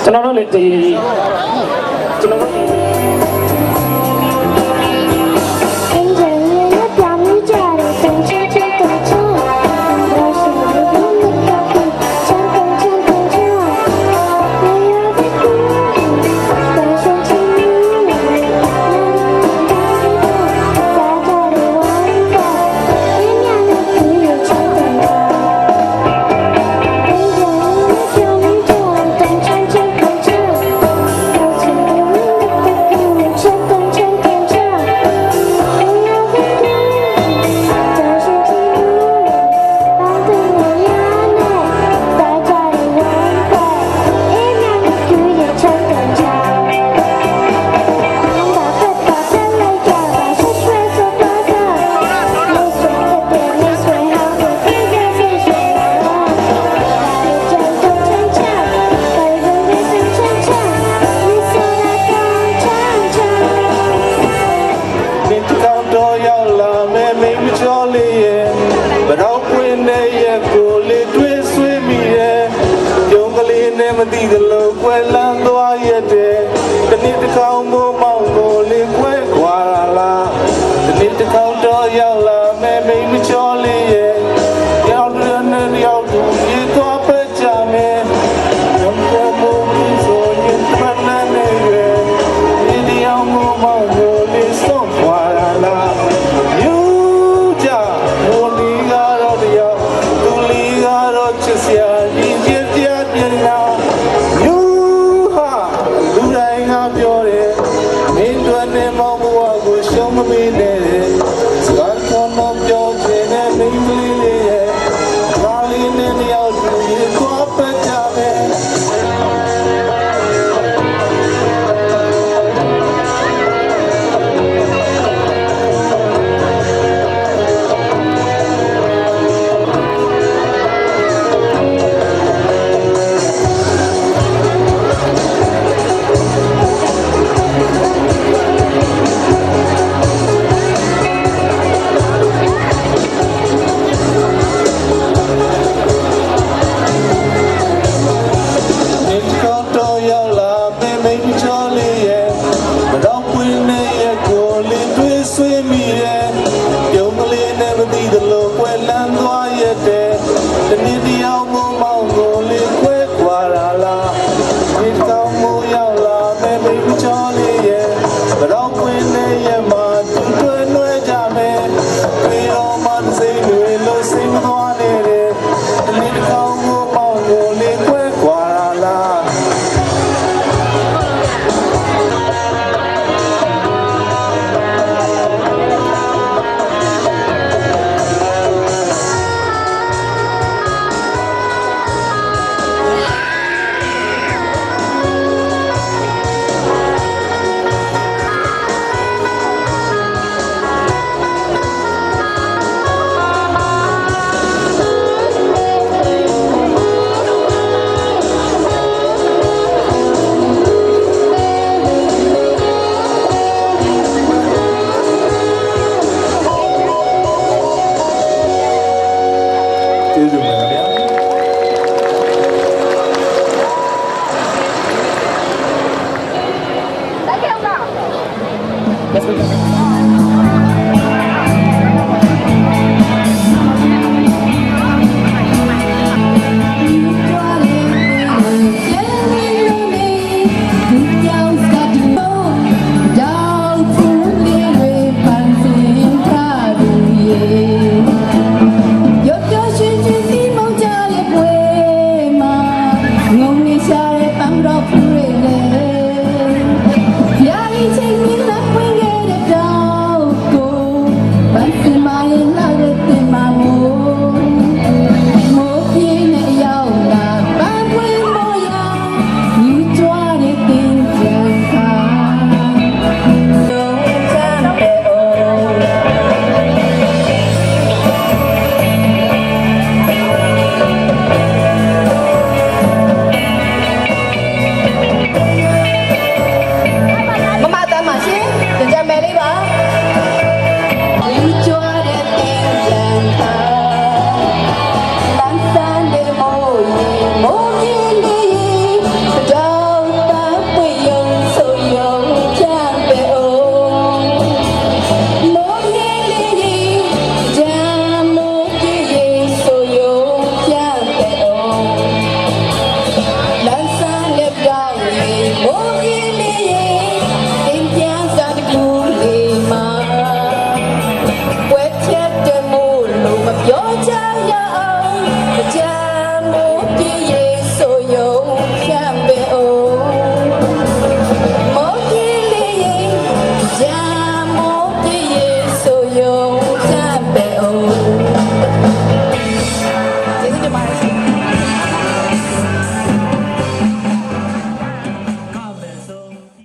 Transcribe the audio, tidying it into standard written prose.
ကျွန်တော်တို့လည်းဒီကျွန်တော်တို့မသိသလိုကွယ်လန်းသွားရတဲ့တနေ့တစ်ခေါက်မိုးမောင်ကိုလေးကွယ်ခွာလာတနေ့တစ်ခေါက်တော့ရောက်လာမယ်မိမချောလေးရဲ့ရောက်တဲ့နေ့ရောက်သူရေသွားပဲကြမယ်ရုံးတဲ့မိုးပြီးဆိုရင်တမန်နဲ့ရဲ့ဒီအောင်မိုးမောင်ကိုလေးဆုံးခွာလာယူကြမိုးလေးကတော့တယောက်သူလေးကတော့ချစ်စရာရင်ကျပြပြလာပြောတယ်မင်းတို့နဲ့မောင်ဘဝကိုရှုံးမပေးနဲ့စကားကောင်းပြောချင်တဲ့မိန်းကလေးလေးရဲ့ငါလေးနဲ့တယောက်တူရေသွားပတ်ကြမယ်Let's go.